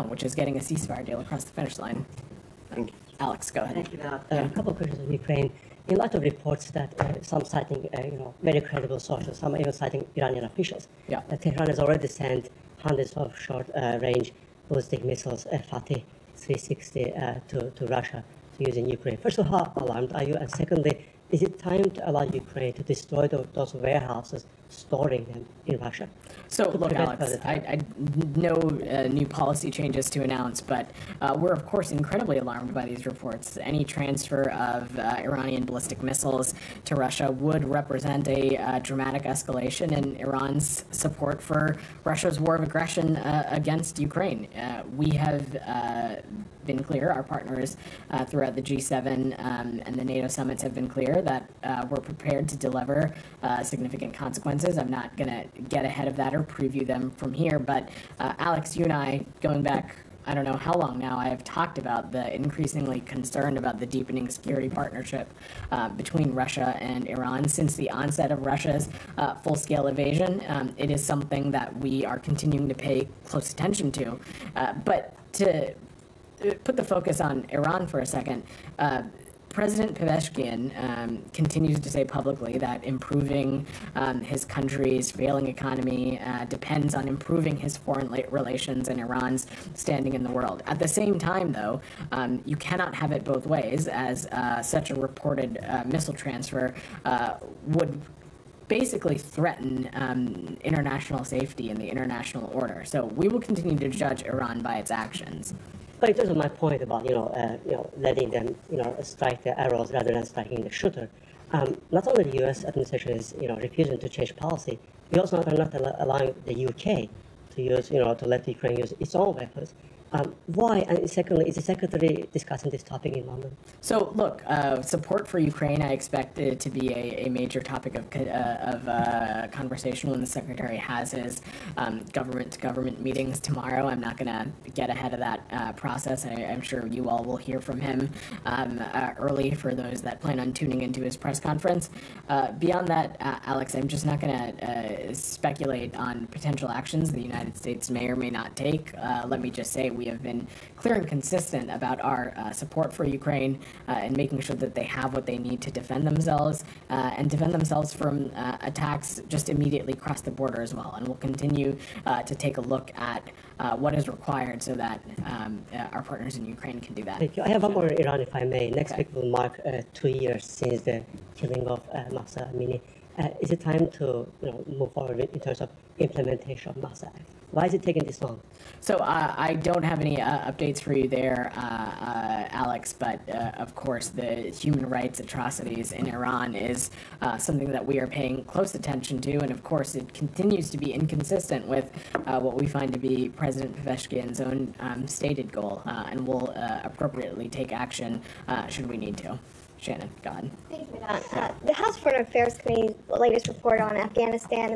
along, which is getting a ceasefire deal across the finish line. Alex, go ahead. Thank you. A couple of questions on Ukraine. In light of reports that some citing, very credible sources, some even citing Iranian officials, Tehran has already sent hundreds of short-range ballistic missiles, Fatih 360, to Russia to use in Ukraine. First of all, how alarmed are you? And secondly, is it time to allow Ukraine to destroy those warehouses storing them in Russia? So, look, Alex, I no new policy changes to announce, but we're, of course, incredibly alarmed by these reports. Any transfer of Iranian ballistic missiles to Russia would represent a dramatic escalation in Iran's support for Russia's war of aggression against Ukraine. We have been clear, our partners throughout the G7 and the NATO summits have been clear that we're prepared to deliver significant consequences. I'm not going to get ahead of that or preview them from here, but Alex, you and I, going back, I don't know how long now, I have talked about the increasingly concerned about the deepening security partnership between Russia and Iran since the onset of Russia's full-scale invasion. It is something that we are continuing to pay close attention to, but to put the focus on Iran for a second, President Pezeshkian continues to say publicly that improving his country's failing economy depends on improving his foreign relations and Iran's standing in the world. At the same time, though, you cannot have it both ways, as such a reported missile transfer would basically threaten international safety and the international order. So we will continue to judge Iran by its actions. But in terms of my point about letting them strike the arrows rather than striking the shooter, not only the U.S. administration is refusing to change policy, we also are not allowing the U.K. to use to let Ukraine use its own weapons. Why? And secondly, is the Secretary discussing this topic in London? So, look, support for Ukraine, I expect it to be a major topic of conversation when the Secretary has his government-to-government meetings tomorrow. I'm not going to get ahead of that process. I'm sure you all will hear from him early for those that plan on tuning into his press conference. Beyond that, Alex, I'm just not going to speculate on potential actions the United States may or may not take. Let me just say we have been clear and consistent about our support for Ukraine and making sure that they have what they need to defend themselves and defend themselves from attacks just immediately across the border as well. And we'll continue to take a look at what is required so that our partners in Ukraine can do that. Thank you. I have one more on Iran, if I may. Next week will mark 2 years since the killing of Mahsa Amini. Is it time to move forward in terms of implementation of Mahsa Act? Why is it taking this long? So I don't have any updates for you there, Alex, but of course the human rights atrocities in Iran is something that we are paying close attention to, and of course it continues to be inconsistent with what we find to be President Pezeshkian's own stated goal, and will appropriately take action should we need to. Shannon, go ahead. Thank you, Vedant. The House Foreign Affairs Committee's latest report on Afghanistan